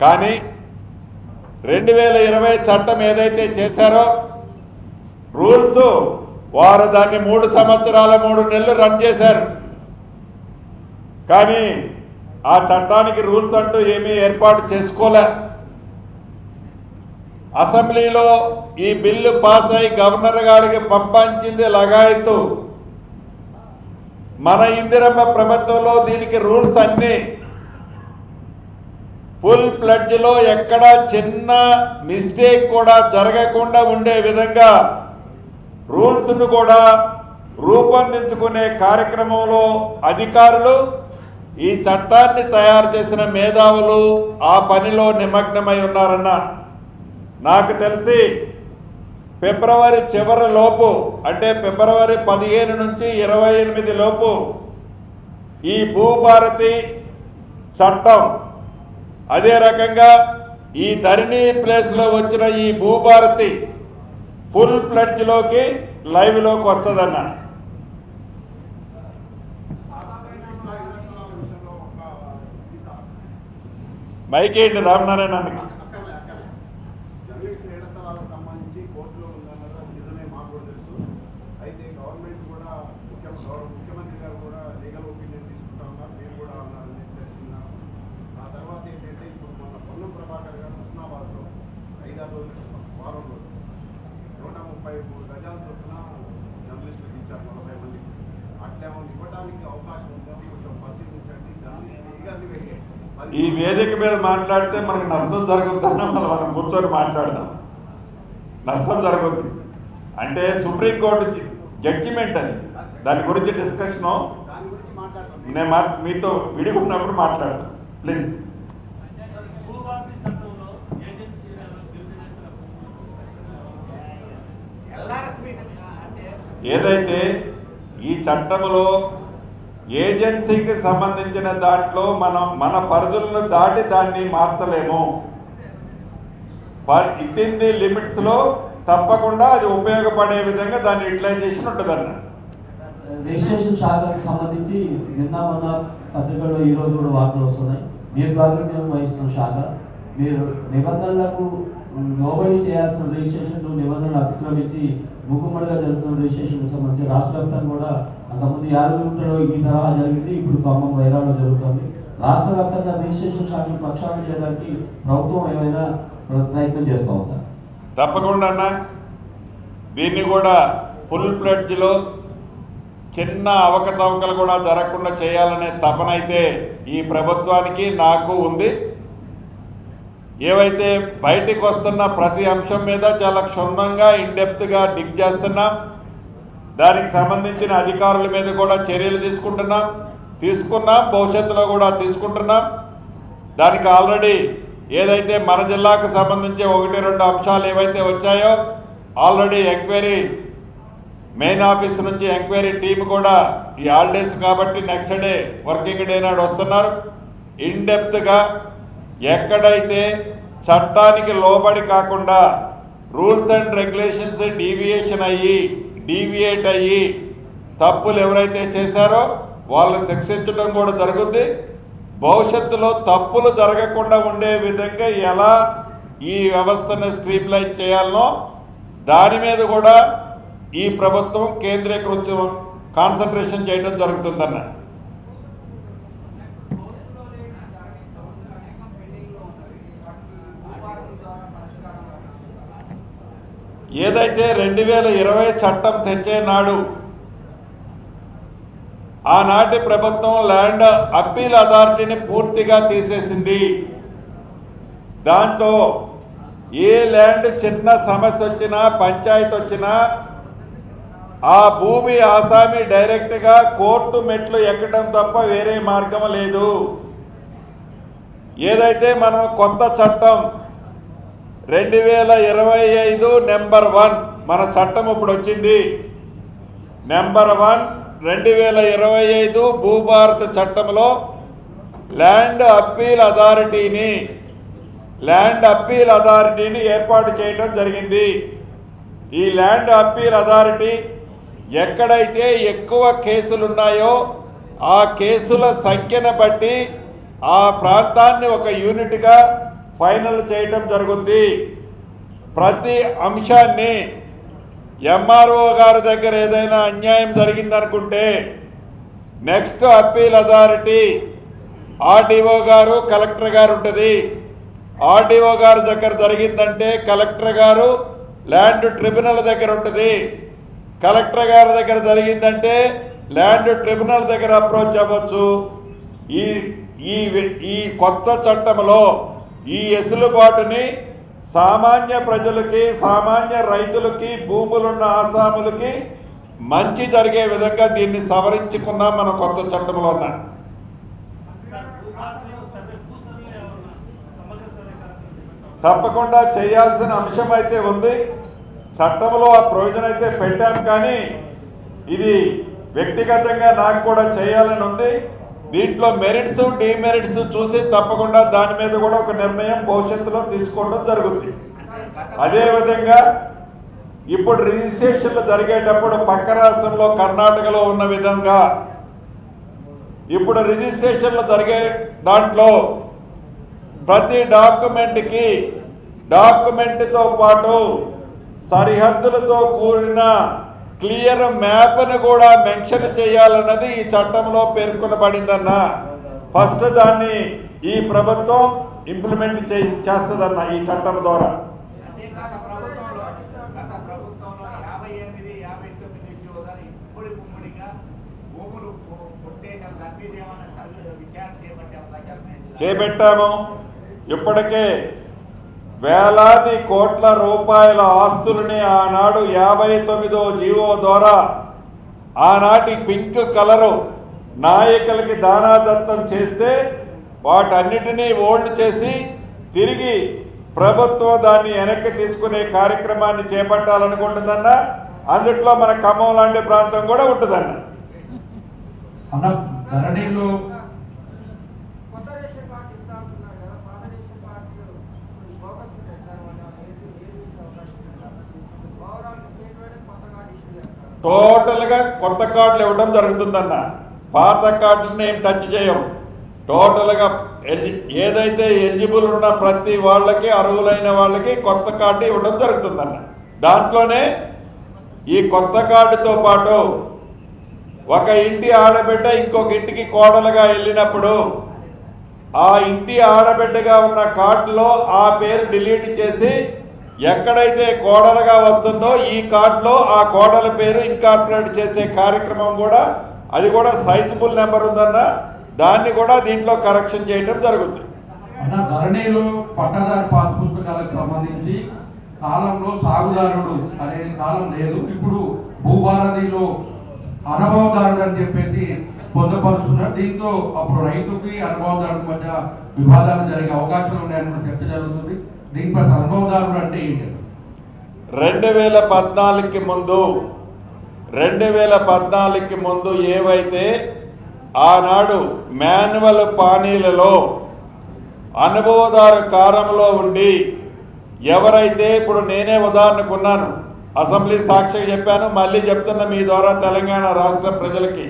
కానీ 2020 చట్టం ఏదైతే చేశారో రూల్స్ వారు దాన్ని 3 సంవత్సరాల 3 నెలలు రన్ చేశారు. కానీ ఆ చట్టానికి రూల్స్ అంటూ ఏమీ ఏర్పాటు చేసుకోలే. అసెంబ్లీలో ఈ బిల్లు పాస్ అయి గవర్నర్ గారికి పంపించింది లగాయత్తు. మన ఇందిరమ్మ ప్రభుత్వంలో దీనికి రూల్స్ అన్నీ ఫుల్ ప్లడ్జ్లో ఎక్కడ చిన్న మిస్టేక్ కూడా జరగకుండా ఉండే విధంగా రూల్స్ను కూడా రూపొందించుకునే కార్యక్రమంలో అధికారులు, ఈ చట్టాన్ని తయారు చేసిన మేధావులు ఆ పనిలో నిమగ్నమై ఉన్నారన్న. నాకు తెలిసి ఫిబ్రవరి చివరి లోపు, అంటే ఫిబ్రవరి 15 నుంచి 28 లోపు ఈ భూభారతి చట్టం, అదే రకంగా ఈ ధరణి ప్లేస్లో వచ్చిన ఈ భూభారతి ఫుల్ ప్లడ్జ్లోకి లైవ్లోకి వస్తుందన్న. మైకేంటి రామనారాయణ అన్నకి ఈ వేదిక మీద మాట్లాడితే మనకు నష్టం జరుగుతుందన్నా మనం కూర్చొని మాట్లాడదాం. నష్టం జరుగుతుంది అంటే సుప్రీంకోర్టు జడ్జిమెంట్ అది, దాని గురించి డిస్కషను నేను మీతో విడిగున్నప్పుడు మాట్లాడదాం ప్లీజ్. ఏదైతే ఈ చట్టంలో ఏజెన్సీకి సంబంధించిన దాంట్లో మన పరిధులను దాటి దాన్ని మార్చలేము. ఇన్ ది లిమిట్స్లో తప్పకుండా అది ఉపయోగపడే విధంగా దాని యూటిలైజేషన్ ఉంటుందన్న. రిజిస్ట్రేషన్ శాఖకు సంబంధించి నిన్న మొన్న పత్రికల్లో ఈరోజు కూడా వార్తలు వస్తున్నాయి. మీరు ప్రాతినిధ్యం వహిస్తున్న శాఖ, మీరు నిబంధనలకు లోబడి చేయాల్సిన రిజిస్ట్రేషన్ నిబంధనలు అతిక్రమించి మూకుమ్మడిగా జరుగుతున్న రిజిస్ట్రేషన్ సంబంధించి రాష్ట్ర వ్యాప్తంగా కూడా అంతకుముందు యాదగిరిగుట్టలో ఈ తరహా జరిగింది, ఇప్పుడు ఖమ్మం వైరాలో జరుగుతుంది. రాష్ట్ర వ్యాప్తంగా రిజిస్ట్రేషన్ శాఖను ప్రక్షాళన చేయడానికి ప్రభుత్వం ఏమైనా ప్రయత్నం చేస్తూ ఉందా? తప్పకుండా అన్న. దీన్ని కూడా ఫుల్ ప్లెడ్జ్లో చిన్న అవకతవకలు కూడా జరగకుండా చేయాలనే తపనైతే ఈ ప్రభుత్వానికి నాకు ఉంది. ఏవైతే బయటికి వస్తున్న ప్రతి అంశం మీద చాలా క్షుణ్ణంగా ఇన్డెప్త్గా డిగ్ చేస్తున్నాం. దానికి సంబంధించిన అధికారుల మీద కూడా చర్యలు తీసుకున్నాం, భవిష్యత్తులో కూడా తీసుకుంటున్నాం. దానికి ఆల్రెడీ ఏదైతే మన జిల్లాకు సంబంధించి 1-2 అంశాలు ఏవైతే వచ్చాయో ఆల్రెడీ ఎంక్వైరీ మెయిన్ ఆఫీస్ నుంచి ఎంక్వైరీ టీం కూడా ఈ హాలిడేస్ కాబట్టి నెక్స్ట్ డే వర్కింగ్ డే నాడు వస్తున్నారు. ఇన్డెప్త్గా ఎక్కడైతే చట్టానికి లోబడి కాకుండా రూల్స్ అండ్ రెగ్యులేషన్స్ డీవియేట్ అయ్యి తప్పులు ఎవరైతే చేశారో వాళ్ళని శిక్షించడం కూడా జరుగుద్ది. భవిష్యత్తులో తప్పులు జరగకుండా ఉండే విధంగా ఎలా ఈ వ్యవస్థను స్ట్రీమ్లైన్ చేయాలనో దాని మీద కూడా ఈ ప్రభుత్వం కాన్సన్ట్రేషన్ చేయడం జరుగుతుందన్న. ఏదైతే 2020 చట్టం తెచ్చే నాడు ఆనాటి ప్రభుత్వం ల్యాండ్ అప్పీల్ అథారిటీని పూర్తిగా తీసేసింది. దాంతో ఏ ల్యాండ్ చిన్న సమస్య వచ్చినా పంచాయతీ వచ్చినా ఆ భూమి ఆసామి డైరెక్ట్గా కోర్టు మెట్లు ఎక్కడం తప్ప వేరే మార్గం లేదు. ఏదైతే మనం కొత్త చట్టం 2025 నెంబర్ 1 మన చట్టం ఇప్పుడు వచ్చింది. నెంబర్ 1 2025 భూభారత చట్టంలో ల్యాండ్ అప్పీల్ అథారిటీని ఏర్పాటు చేయడం జరిగింది. ఈ ల్యాండ్ అప్పీల్ అథారిటీ ఎక్కడైతే ఎక్కువ కేసులు ఉన్నాయో ఆ కేసుల సంఖ్యను బట్టి ఆ ప్రాంతాన్ని ఒక యూనిట్గా ఫైనల్ చేయడం జరుగుతుంది. ప్రతి అంశాన్ని ఎంఆర్ఓ గారి దగ్గర ఏదైనా అన్యాయం జరిగిందనుకుంటే నెక్స్ట్ అప్పీల్ అథారిటీ ఆర్డీఓ గారు, కలెక్టర్ గారు ఉంటుంది. ఆర్డీఓ గారి దగ్గర జరిగిందంటే కలెక్టర్ గారు ల్యాండ్ ట్రిబ్యునల్ దగ్గర ఉంటుంది. కలెక్టర్ గారి దగ్గర జరిగిందంటే ల్యాండ్ ట్రిబ్యునల్ దగ్గర అప్రోచ్ అవ్వచ్చు. ఈ కొత్త చట్టంలో ఈ ఎసులుబాటుని సామాన్య ప్రజలకి, సామాన్య రైతులకి, భూములున్న ఆసాములకి మంచి జరిగే విధంగా దీన్ని సవరించుకున్నాం మన కొత్త చట్టంలో ఉన్న. తప్పకుండా చేయాల్సిన అంశం అయితే ఉంది. చట్టంలో ఆ ప్రొవిజన్ అయితే పెట్టాం, కానీ ఇది వ్యక్తిగతంగా నాకు కూడా చేయాలని ఉంది. దీంట్లో మెరిట్స్, డిమెరిట్స్ చూసి తప్పకుండా దాని మీద కూడా ఒక నిర్ణయం భవిష్యత్తులో తీసుకోవడం జరుగుతుంది. అదేవిధంగా ఇప్పుడు రిజిస్ట్రేషన్లు జరిగేటప్పుడు పక్క రాష్ట్రంలో కర్ణాటకలో ఉన్న విధంగా ఇప్పుడు రిజిస్ట్రేషన్లు జరిగే దాంట్లో ప్రతి డాక్యుమెంట్తో పాటు సరిహద్దులతో కూడిన క్లియర్ మ్యాప్ను కూడా మెన్షన్ చేయాలన్నది ఈ చట్టంలో పేర్కొనబడిందన్న. ఫస్ట్ దాన్ని ఈ ప్రభుత్వం ఇంప్లిమెంట్ చేస్తుందన్న ఈ చట్టం ద్వారా. చేపట్టాము. ఇప్పటికే వేలాది కోట్ల రూపాయల ఆస్తులని ఆనాడు 59వ జీవో ద్వారా ఆనాటి పింక్ కలరు నాయకులకి దానాదత్తం చేస్తే వాటన్నిటినీ ఓల్డ్ చేసి తిరిగి ప్రభుత్వం దాన్ని వెనక్కి తీసుకునే కార్యక్రమాన్ని చేపట్టాలనుకుంటుందన్న. అందుట్లో మన ఖమ్మం లాంటి ప్రాంతం కూడా ఉంటుందన్న. ధరణిలో టోటల్గా కొత్త కార్డులు ఇవ్వడం జరుగుతుందన్న. పాత కార్డులని ఏం టచ్ చేయం. టోటల్గా ఏదైతే ఎలిజిబుల్ ఉన్న ప్రతి వాళ్ళకి, అర్హులైన వాళ్ళకి కొత్త కార్డు ఇవ్వడం జరుగుతుందన్న. దాంట్లోనే ఈ కొత్త కార్డుతో పాటు ఒక ఇంటి ఆడబిడ్డ ఇంకొక ఇంటికి కోడలుగా వెళ్ళినప్పుడు ఆ ఇంటి ఆడబిడ్డగా ఉన్న కార్డులో ఆ పేరు డిలీట్ చేసి ఎక్కడైతే కోడలుగా వస్తుందో ఈ కార్డులో ఆ కోడల పేరు ఇన్కార్పొరేట్ చేసే కార్యక్రమం కూడా అది కూడా సైజబుల్ నెంబర్ ఉందన్న దాన్ని కూడా దీంట్లో కరెక్షన్ చేయడం జరుగుతుంది. అన్న ధరణిలో పట్టాదారు పాస్ పుస్తకాలకు సంబంధించి కాలంలో సాగుదారుడు అనేది కాలం లేదు. ఇప్పుడు భూభారతిలో అనుభవదారుడు అని చెప్పేసి పొందపరుస్తున్నారు. దీంతో అప్పుడు రైతుకి అనుభవదారుడి మధ్య వివాదాలు జరిగే అవకాశాలు ఉన్నాయని చర్చ జరుగుతుంది. దీనిపై అనుభవదారుడు అంటే ఏంటి? 2014కి ముందు ఏవైతే ఆనాడు మాన్యువల్ పానీలలో అనుభవదారు కారంలో ఉండి ఎవరైతే ఇప్పుడు నేనే ఉదాహరణకున్నాను, అసెంబ్లీ సాక్షిగా చెప్పాను, మళ్ళీ చెప్తున్న మీ ద్వారా తెలంగాణ రాష్ట్ర ప్రజలకి,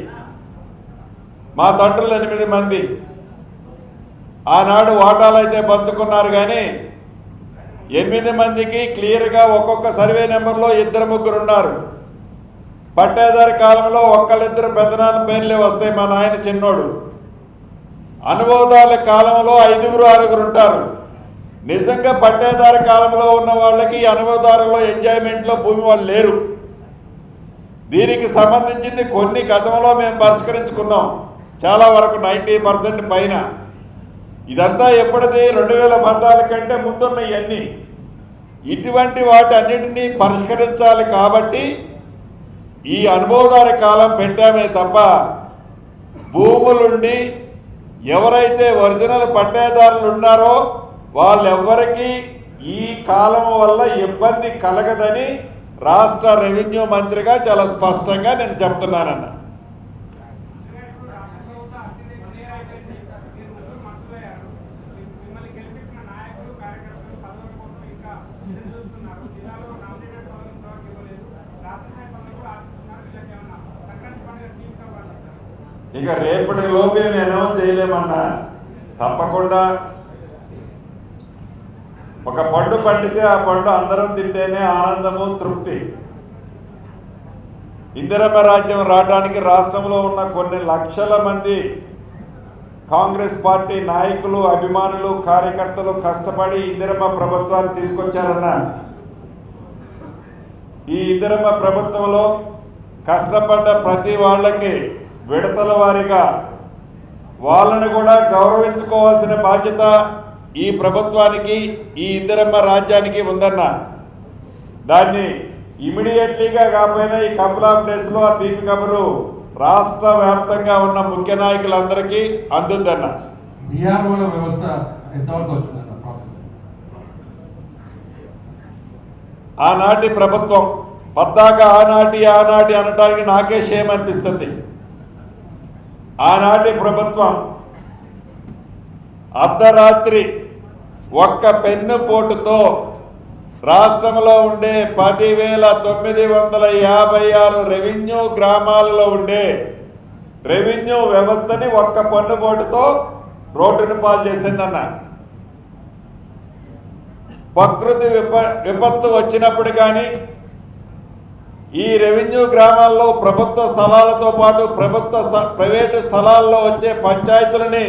మా తండ్రులు 8 మంది ఆనాడు వాటాలు అయితే పంచుకున్నారు. కానీ 8 మందికి క్లియర్గా ఒక్కొక్క సర్వే నెంబర్లో 2-3 ఉన్నారు. పట్టేదారి కాలంలో ఒక్కళ్ళిద్దరు పెద్దనాన్న పేర్లే వస్తాయి, మా నాయన చిన్నోడు. అనుభవదారుల కాలంలో 5-6 ఉంటారు. నిజంగా పట్టేదారి కాలంలో ఉన్న వాళ్ళకి అనుభవదారుల్లో ఎంజాయ్మెంట్లో భూమి వాళ్ళు లేరు. దీనికి సంబంధించింది కొన్ని గతంలో మేము పరిష్కరించుకున్నాం, చాలా వరకు 90% పైన. ఇదంతా ఎప్పటిది 2014 కంటే ముందున్న ఇవన్నీ. ఇటువంటి వాటి అన్నిటినీ పరిష్కరించాలి కాబట్టి ఈ అనుభవదారి కాలం పెట్టామే తప్ప భూములుండి ఎవరైతే ఒరిజినల్ పట్టేదారులు ఉన్నారో వాళ్ళెవ్వరికీ ఈ కాలం వల్ల ఇబ్బంది కలగదని రాష్ట్ర రెవెన్యూ మంత్రిగా చాలా స్పష్టంగా నేను చెప్తున్నానన్న. ఇక రేపటి లోపే నేను చేయలేమన్నా. తప్పకుండా ఒక పండు పండితే ఆ పండు అందరం తింటేనే ఆనందము, తృప్తి. ఇందిరమ్మ రాజ్యం రావడానికి రాష్ట్రంలో ఉన్న కొన్ని లక్షల మంది కాంగ్రెస్ పార్టీ నాయకులు, అభిమానులు, కార్యకర్తలు కష్టపడి ఇందిరమ్మ ప్రభుత్వాన్ని తీసుకొచ్చారన్న. ఈ ఇందిరమ్మ ప్రభుత్వంలో కష్టపడ్డ ప్రతి వాళ్ళకి విడతల వారీగా వాళ్ళని కూడా గౌరవించుకోవాల్సిన బాధ్యత ఈ ప్రభుత్వానికి, ఈ ఇందిరమ్మ రాజ్యానికి ఉందన్న. దాన్ని ఇమీడియట్లీగా కాకపోయినా ఈ కపుల్ ఆఫ్ డేస్లో ఆ తీపి కబురు రాష్ట్ర వ్యాప్తంగా ఉన్న ముఖ్య నాయకులందరికీ అందుందన్న. వ్యవస్థ ఎంతవరకు వచ్చిందన్న? ఆనాటి ప్రభుత్వం పద్దాక ఆనాటి అనటానికి నాకే షేమ్ అనిపిస్తుంది. ఆనాటి ప్రభుత్వం అర్ధరాత్రి ఒక్క పెన్ను పోటుతో రాష్ట్రంలో ఉండే 10,956 రెవెన్యూ గ్రామాలలో ఉండే రెవెన్యూ వ్యవస్థని ఒక్క పన్ను పోటుతో రోడ్డును పాలు చేసిందన్న. ప్రకృతి విపత్తు వచ్చినప్పుడు కానీ ఈ రెవెన్యూ గ్రామాల్లో ప్రభుత్వ స్థలాలతో పాటు ప్రైవేటు స్థలాల్లో వచ్చే పంచాయతీలని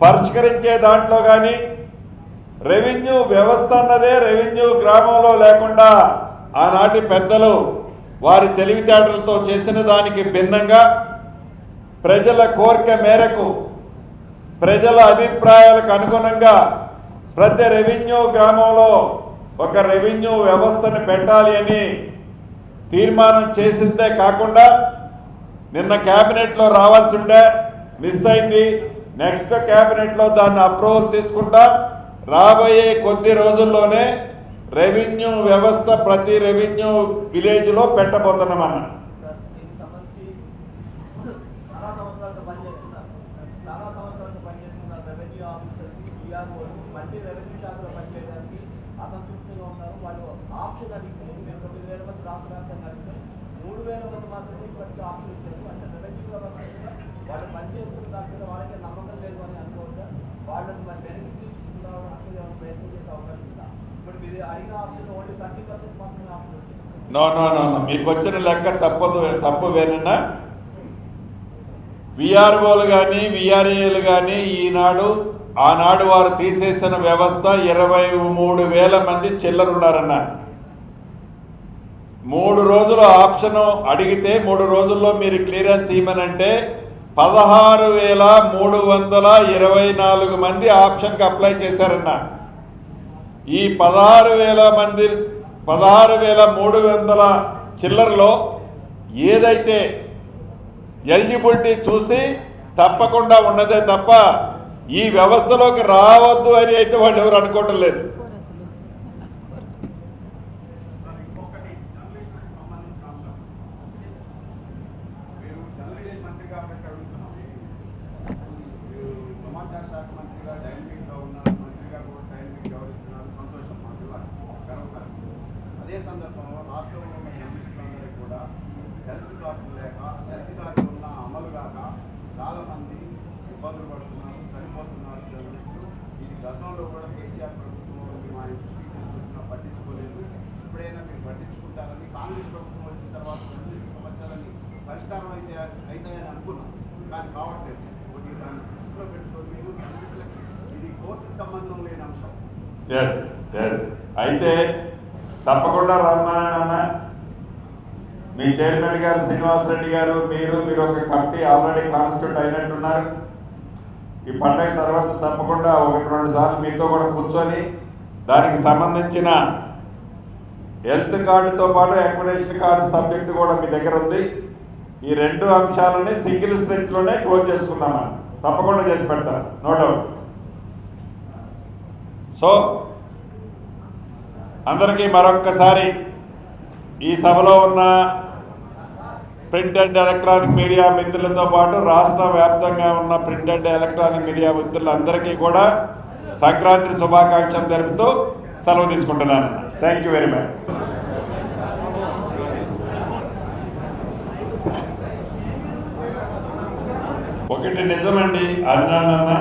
పరిష్కరించే దాంట్లో కానీ రెవెన్యూ వ్యవస్థ అన్నదే రెవెన్యూ గ్రామంలో లేకుండా ఆనాటి పెద్దలు వారి తెలివితేటలతో చేసిన దానికి భిన్నంగా ప్రజల కోరిక మేరకు, ప్రజల అభిప్రాయాలకు అనుగుణంగా ప్రతి రెవెన్యూ గ్రామంలో ఒక రెవెన్యూ వ్యవస్థను పెట్టాలి అని తీర్మానం చేసిందే కాకుండా నిన్న క్యాబినెట్లో రావాల్సి ఉండే, మిస్ అయింది. నెక్స్ట్ క్యాబినెట్లో దాన్ని అప్రూవల్ తీసుకుంటా. రాబోయే కొద్ది రోజుల్లోనే రెవెన్యూ వ్యవస్థ ప్రతి రెవెన్యూ విలేజ్లో పెట్టబోతున్నామన్న. నో మీకు వచ్చిన లెక్క తప్పు వేనన్నా. విఆర్ఓలు కానీ విఆర్ఏలు కానీ ఈనాడు ఆనాడు వారు తీసేసిన వ్యవస్థ 23,000 మంది చిల్లరున్నారన్న. 3 రోజులు ఆప్షన్ అడిగితే 3 రోజుల్లో మీరు క్లియరెన్స్ ఇవ్వమనంటే 16,324 మంది ఆప్షన్కి అప్లై చేశారన్న. ఈ 16,300 చిల్లరలో ఏదైతే ఎలిజిబిలిటీ చూసి తప్పకుండా ఉన్నదే తప్ప ఈ వ్యవస్థలోకి రావద్దు అని అయితే వాళ్ళు ఎవరు అనుకోవటం లేదు. సమాచార శాఖ మంత్రిగా డైనమిక్గా ఉన్నారు, మంత్రిగా కూడా డైనమిక్ వ్యవహరిస్తున్నారు, సంతోషం మా జిల్లాకు గర్వకారం. అదే సందర్భంలో రాష్ట్రంలో ఉన్న జర్నలిస్టులందరికీ కూడా హెల్త్ కార్డులు లేక, హెల్త్ కార్డులు ఉన్న అమలు కాక చాలామంది ఇబ్బందులు పడుతున్నారు, చనిపోతున్నారు జర్నలిస్టులు. ఇది గతంలో కూడా కేసీఆర్ ప్రభుత్వంలో మేము ఆయన దృష్టికి తీసుకొచ్చినా పట్టించుకోలేదు. ఇప్పుడైనా మీరు పట్టించుకుంటారని కాంగ్రెస్ ప్రభుత్వం వచ్చిన తర్వాత జర్నలిస్ట్ సమస్యలని పరిష్కారం అవుతాయని అనుకున్నాం, కానీ కావట్లేదు. దాన్ని దృష్టిలో పెట్టుకొని మీరు ఇది కోర్టుకు సంబంధం లేని అంశం. అయితే తప్పకుండా రామనారాయణ మీ చైర్మన్ గారు శ్రీనివాసరెడ్డి గారు మీరు ఒక కమిటీ ఆల్రెడీ కాన్స్టిట్యూట్ అయినట్టున్నారు. ఈ పండుగ తర్వాత తప్పకుండా 1-2 సార్లు మీతో కూడా కూర్చొని దానికి సంబంధించిన హెల్త్ కార్డుతో పాటు అకామిడేషన్ కార్డు సబ్జెక్ట్ కూడా మీ దగ్గర ఉంది. ఈ 2 అంశాలని సింగిల్ స్ట్రెచ్లోనే క్లోజ్ చేసుకుందామా, తప్పకుండా చేసి పెడతారు, నో డౌట్. సో అందరికీ మరొక్కసారి ఈ సభలో ఉన్న ప్రింట్ అండ్ ఎలక్ట్రానిక్ మీడియా మిత్రులతో పాటు రాష్ట్ర వ్యాప్తంగా ఉన్న ప్రింట్ అండ్ ఎలక్ట్రానిక్ మీడియా మిత్రులందరికీ కూడా సంక్రాంతి శుభాకాంక్షలు తెలుపుతూ సెలవు తీసుకుంటున్నాను. Thank you very much. ఒకటి నిజమండి అన్నానన్న,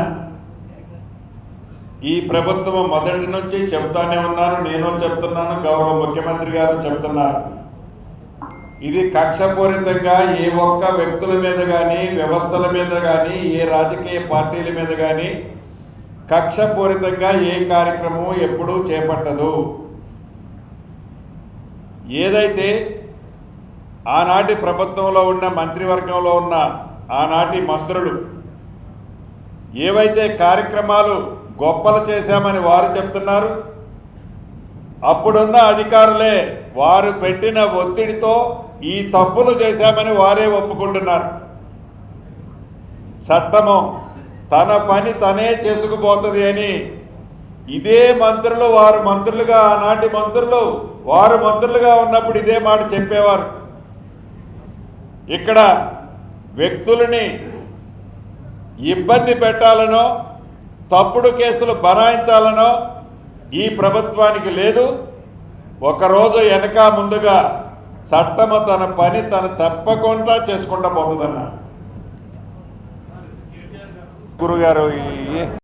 ఈ ప్రభుత్వం మొదటి నుంచి చెప్తానే ఉన్నాను, నేను చెప్తున్నాను, గౌరవ ముఖ్యమంత్రి గారు చెప్తున్నారు. ఇది కక్షపూరితంగా ఏ ఒక్క వ్యక్తుల మీద కానీ, వ్యవస్థల మీద కానీ, ఏ రాజకీయ పార్టీల మీద కానీ కక్షపూరితంగా ఏ కార్యక్రమం ఎప్పుడూ చేపట్టదు. ఏదైతే ఆనాటి ప్రభుత్వంలో ఉన్న మంత్రివర్గంలో ఉన్న ఆనాటి మంత్రులు ఏవైతే కార్యక్రమాలు గొప్పలు చేశామని వారు చెప్తున్నారు, అప్పుడున్న అధికారులే వారు పెట్టిన ఒత్తిడితో ఈ తప్పులు చేశామని వారే ఒప్పుకుంటున్నారు. చట్టము తన పని తనే చేసుకుపోతుంది అని ఇదే మంత్రులు వారు మంత్రులుగా, ఆనాటి మంత్రులు వారు మంత్రులుగా ఉన్నప్పుడు ఇదే మాట చెప్పేవారు. ఇక్కడ వ్యక్తులని ఇబ్బంది పెట్టాలనో తప్పుడు కేసులు బనాయించాలనో ఈ ప్రభుత్వానికి లేదు. ఒకరోజు వెనక ముందుగా చట్టము తన పని తను తప్పకుండా చేసుకుంటా పోతుందన్న గురుగారు.